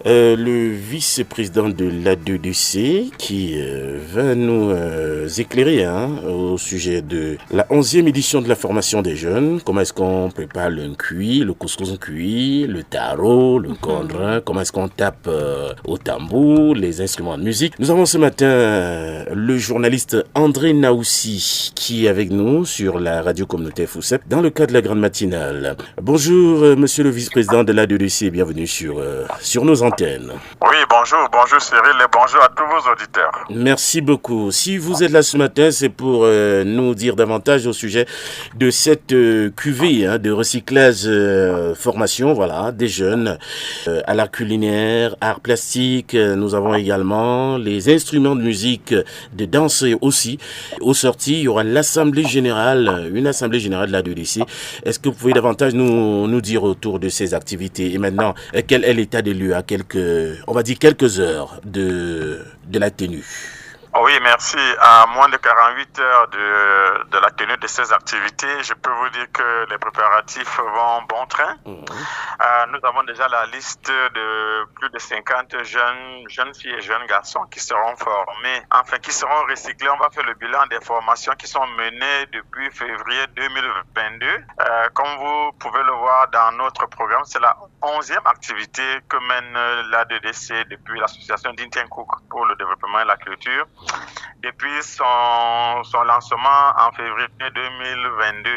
Le vice-président de l'A2DC qui va nous éclairer au sujet de la 11e édition de la formation des jeunes. Comment est-ce qu'on prépare le cuit, le couscous cuit, le taro, le condrin, comment est-ce qu'on tape au tambour, les instruments de musique. Nous avons ce matin le journaliste André Naoussi qui est avec nous sur la radio communautaire FOUSEP dans le cadre de la grande matinale. Bonjour monsieur le vice-président de l'A2DC, bienvenue sur nos antennes. Oui, bonjour Cyril et bonjour à tous vos auditeurs. Merci beaucoup. Si vous êtes là ce matin, c'est pour nous dire davantage au sujet de cette cuvée de recyclage formation, voilà, des jeunes à l'art culinaire, art plastique. Nous avons également les instruments de musique, de danse aussi. Au sorti, il y aura une assemblée générale de l'A2DC. Est-ce que vous pouvez davantage nous dire autour de ces activités et maintenant quel est l'état des lieux à quelques heures de la tenue? Oui, merci. À moins de 48 heures de la tenue de ces activités, je peux vous dire que les préparatifs vont bon train. Nous avons déjà la liste de plus de 50 jeunes filles et jeunes garçons qui seront formés, enfin qui seront recyclés. On va faire le bilan des formations qui sont menées depuis février 2022. Comme vous pouvez le voir dans notre programme, c'est la 11e activité que mène l'A2DC depuis l'association d'Intian Cook pour le développement et la culture. Depuis son lancement en février 2022.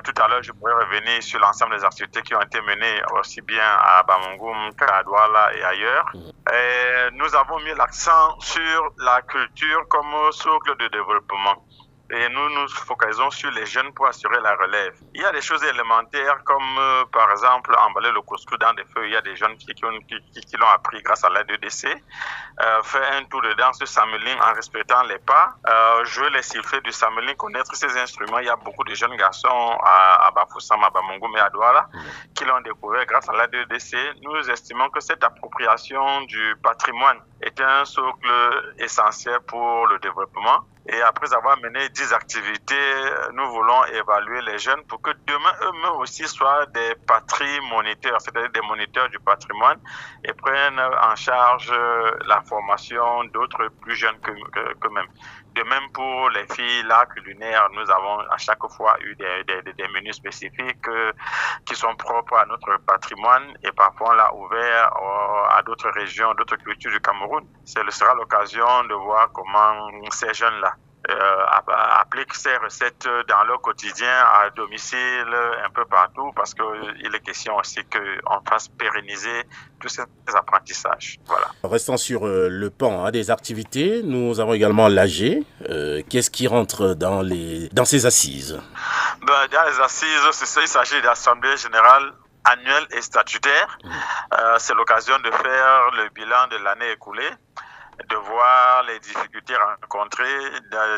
Tout à l'heure, je pourrais revenir sur l'ensemble des activités qui ont été menées aussi bien à Bamangum qu'à Douala et ailleurs. Et nous avons mis l'accent sur la culture comme socle de développement. Et nous nous focalisons sur les jeunes pour assurer la relève. Il y a des choses élémentaires comme par exemple emballer le couscous dans des feuilles. Il y a des jeunes qui l'ont appris grâce à l'A2DC. Faire un tour de danse de sameling en respectant les pas. Jouer les sifflets du sameling, connaître ses instruments. Il y a beaucoup de jeunes garçons à Bafoussam, à Bamangum et à Douala qui l'ont découvert grâce à l'A2DC. Nous estimons que cette appropriation du patrimoine est un socle essentiel pour le développement. Et après avoir mené 10 activités, nous voulons évaluer les jeunes pour que demain, eux-mêmes aussi soient des patrimoniteurs, c'est-à-dire des moniteurs du patrimoine et prennent en charge la formation d'autres plus jeunes qu'eux-mêmes. De même pour les filles, l'art culinaire, nous avons à chaque fois eu des menus spécifiques qui sont propres à notre patrimoine et parfois on l'a ouvert à d'autres régions, d'autres cultures du Cameroun. Ce sera l'occasion de voir comment ces jeunes-là appliquent ces recettes dans leur quotidien, à domicile, un peu partout, parce qu'il est question aussi qu'on fasse pérenniser tous ces apprentissages. Voilà. Restant sur le pan des activités, nous avons également l'AG. Qu'est-ce qui rentre dans ces assises? Dans les assises, il s'agit d'assemblée générale annuelle et statutaire. C'est l'occasion de faire le bilan de l'année écoulée, de voir les difficultés rencontrées,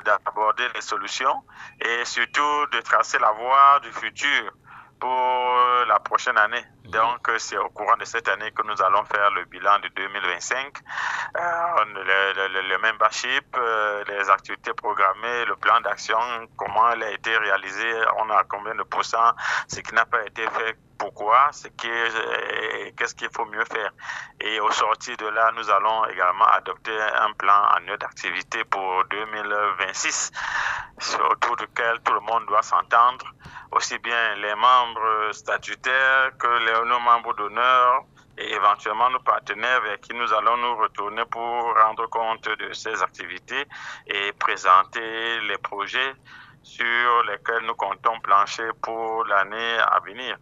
d'aborder les solutions et surtout de tracer la voie du futur pour la prochaine année. Donc, c'est au courant de cette année que nous allons faire le bilan de 2025. Le membership, les activités programmées, le plan d'action, comment elle a été réalisée, on a combien de pourcents, ce qui n'a pas été fait, pourquoi, qu'est-ce qu'il faut mieux faire. Et au sortir de là, nous allons également adopter un plan annuel d'activité pour 2026, autour duquel tout le monde doit s'entendre, aussi bien les membres statutaires que nos membres d'honneur et éventuellement nos partenaires vers qui nous allons nous retourner pour rendre compte de ces activités et présenter les projets sur lesquels nous comptons plancher pour l'année à venir.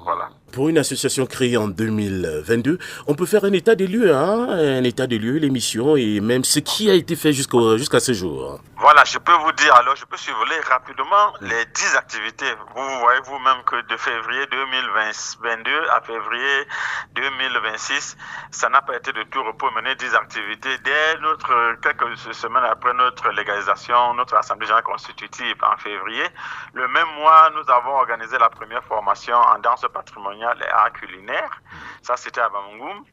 Voilà. Pour une association créée en 2022, on peut faire un état des lieux, l'émission et même ce qui a été fait jusqu'à ce jour. Voilà, je peux vous dire, alors je peux survoler rapidement les 10 activités. Vous voyez vous-même que de février 2022 à février 2026, ça n'a pas été de tout repos, mener 10 activités. Dès quelques semaines après notre légalisation, notre assemblée générale constitutive en février, le même mois, nous avons organisé la première formation en danse patrimoniale et art culinaire. Ça, c'était à Bamangum.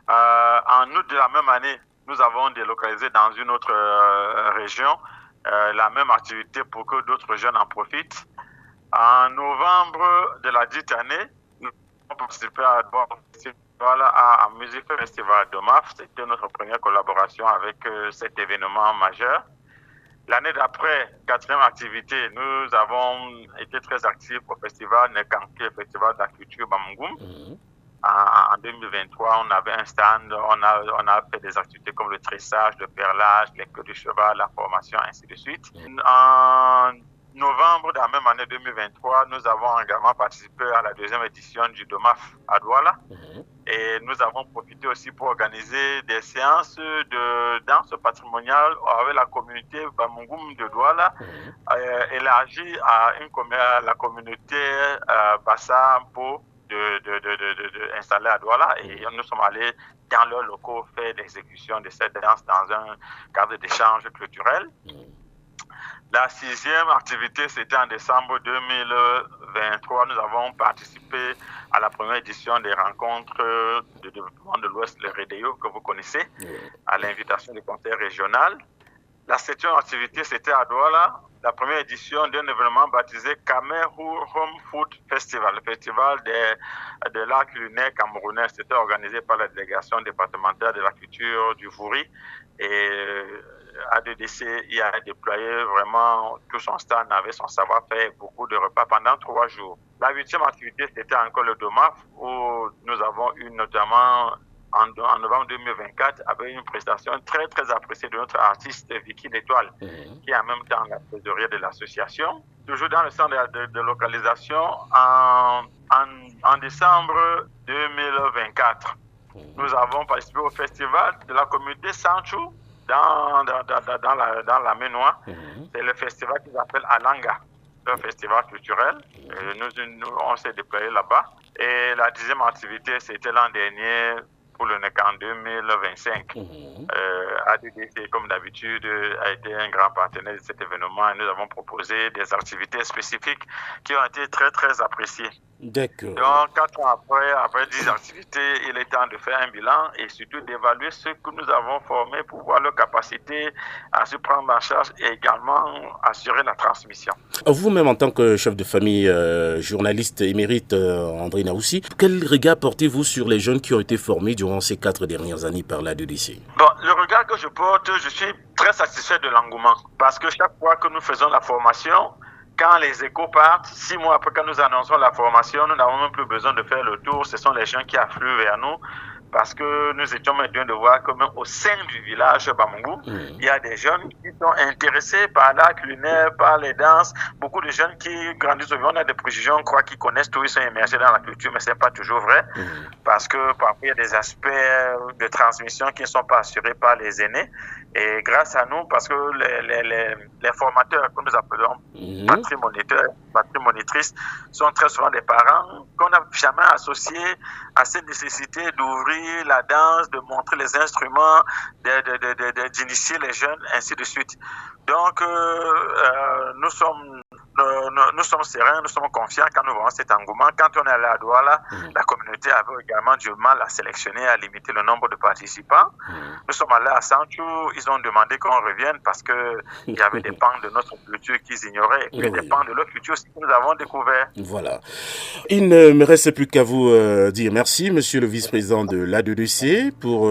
En août de la même année, nous avons délocalisé dans une autre région la même activité pour que d'autres jeunes en profitent. En novembre de la dite année, nous avons participé à Douala à Music Festival Domaf. C'était notre première collaboration avec cet événement majeur. L'année d'après, quatrième activité, nous avons été très actifs au festival Nekanké, le festival de la culture Bamungum. En 2023, on avait un stand, on a fait des activités comme le tressage, le perlage, les queues du cheval, la formation, ainsi de suite. En novembre de la même année 2023, nous avons également participé à la deuxième édition du DOMAF à Douala. Et nous avons profité aussi pour organiser des séances de danse patrimoniale avec la communauté Bamungum de Douala, élargie à la communauté Bassa-Mpo de installée à Douala. Et nous sommes allés dans leurs locaux faire l'exécution de cette danse dans un cadre d'échange culturel. La sixième activité, c'était en décembre 2023. Nous avons participé à la première édition des rencontres de développement de l'Ouest, le REDEO, que vous connaissez, à l'invitation du conseil régional. La septième activité, c'était à Douala, la première édition d'un événement baptisé Kameru Home Food Festival, le festival de l'art culinaire camerounais. C'était organisé par la délégation départementale de la culture du Vouri. Et ADDC y a déployé vraiment tout son stand avec son savoir-faire, beaucoup de repas pendant 3 jours. La huitième activité, c'était encore le DOMAF, où nous avons eu notamment en novembre 2024 avec une prestation très très appréciée de notre artiste Vicky L'Étoile, qui est en même temps la trésorière de l'association. Toujours dans le centre de localisation, en décembre 2024, nous avons participé au festival de la communauté Sanchou dans la Ménois. C'est le festival qui s'appelle Alanga, un festival culturel. On s'est déployé là-bas. Et la 10e activité, c'était l'an dernier pour le NEC en 2025. ADDC, comme d'habitude, a été un grand partenaire de cet événement et nous avons proposé des activités spécifiques qui ont été très, très appréciées. D'accord. Donc, 4 ans après 10 activités, il est temps de faire un bilan et surtout d'évaluer ce que nous avons formé pour voir leur capacité à se prendre en charge et également assurer la transmission. Vous-même, en tant que chef de famille, journaliste émérite, André Naoussi, quel regard portez-vous sur les jeunes qui ont été formés durant ces 4 dernières années par l'ADDC? Bon, le regard que je porte, je suis très satisfait de l'engouement parce que chaque fois que nous faisons la formation, quand les échos partent, 6 mois après, quand nous annonçons la formation, nous n'avons même plus besoin de faire le tour. Ce sont les gens qui affluent vers nous parce que nous étions maintenant de voir que même au sein du village Bamungum, il y a des jeunes qui sont intéressés par l'art culinaire, par les danses. Beaucoup de jeunes qui grandissent au village, on a des préjugés, on croit qu'ils connaissent tout, ils sont immergés dans la culture, mais ce n'est pas toujours vrai parce que parfois il y a des aspects de transmission qui ne sont pas assurés par les aînés. Et grâce à nous, parce que les formateurs que nous appelons patrimonitrices, sont très souvent des parents qu'on n'a jamais associés à cette nécessité d'ouvrir la danse, de montrer les instruments, d'initier les jeunes, ainsi de suite. Donc, nous sommes sereins, nous sommes confiants quand nous voyons cet engouement. Quand on est allé à Douala, la communauté avait également du mal à sélectionner, à limiter le nombre de participants. Nous sommes allés à Sanchou, ils ont demandé qu'on revienne parce qu'il y avait des pans de notre culture qu'ils ignoraient et des pans de leur culture aussi que nous avons découverts. Voilà. Il ne me reste plus qu'à vous dire merci, monsieur le vice-président de l'ADDC, pour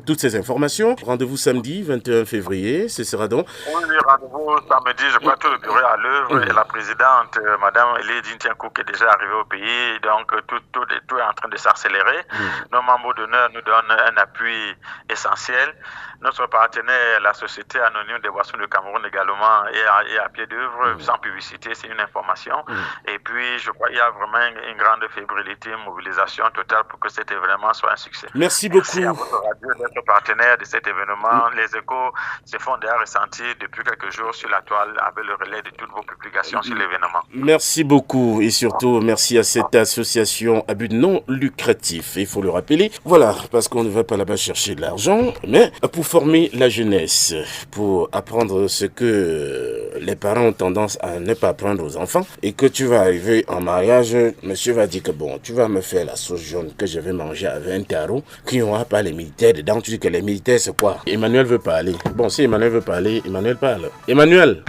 toutes ces informations. Rendez-vous samedi 21 février, ce sera donc... Oui, rendez-vous samedi, je crois que le bureau est à l'œuvre et la présidente, madame Elie Dintiankou, qui est déjà arrivée au pays, donc tout est en train de s'accélérer. Nos membres d'honneur nous donnent un appui essentiel. Notre partenaire, la Société Anonyme des Boissons du Cameroun également, est à pied d'œuvre, sans publicité, c'est une information. Et puis, je crois qu'il y a vraiment une grande fébrilité, une mobilisation totale pour que cet événement soit un succès. Merci beaucoup. Merci à votre radio d'être partenaire de cet événement. Les échos se font déjà ressentir depuis quelques jours sur la toile avec le relais de toutes vos publications sur l'événement. Merci beaucoup et surtout merci à cette association à but non lucratif. Il faut le rappeler, voilà, parce qu'on ne va pas là-bas chercher de l'argent, mais pour former la jeunesse, pour apprendre ce que les parents ont tendance à ne pas apprendre aux enfants et que tu vas arriver en mariage, monsieur va dire que bon, tu vas me faire la sauce jaune que je vais manger avec un tarot qui n'aura pas les militaires dedans. Tu dis que les militaires c'est quoi? Emmanuel veut parler. Bon, si Emmanuel veut parler, Emmanuel parle. Emmanuel.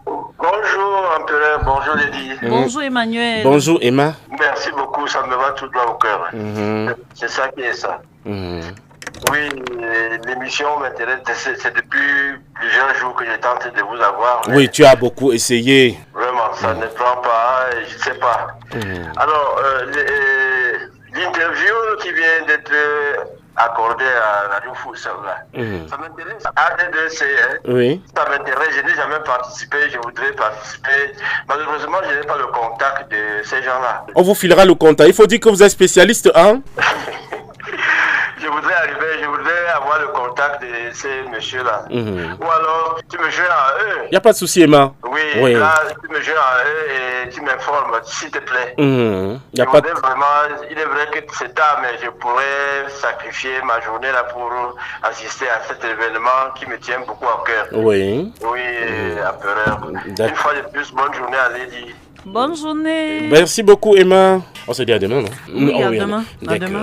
Bonjour Empereur, bonjour Lady. Bonjour Emmanuel. Bonjour Emma. Merci beaucoup vous, ça me va tout droit au cœur. C'est ça qui est ça. Oui, l'émission m'intéresse. C'est depuis plusieurs jours que je tente de vous avoir. Oui, tu as beaucoup essayé. Vraiment, ça ne prend pas, je ne sais pas. Alors, l'interview qui vient d'être accordée à Radio Fou, ça m'intéresse. AD2C, Oui. Ça m'intéresse, je n'ai jamais participé, je voudrais participer. Malheureusement, je n'ai pas le contact de ces gens-là. On vous filera le contact. Il faut dire que vous êtes spécialiste, hein? Je voudrais avoir le contact de ces messieurs-là. Ou alors, tu me joins à eux. Il n'y a pas de souci, Emma. Oui, là, tu me joins à eux et tu m'informes, s'il te plaît. Il est vrai que c'est tard, mais je pourrais sacrifier ma journée là pour assister à cet événement qui me tient beaucoup à cœur. Oui. Oui, à Peureur. Une fois de plus, bonne journée à Lady. Bonne journée. Merci beaucoup, Emma. On se dit à demain, non? Oui, à demain. D'accord.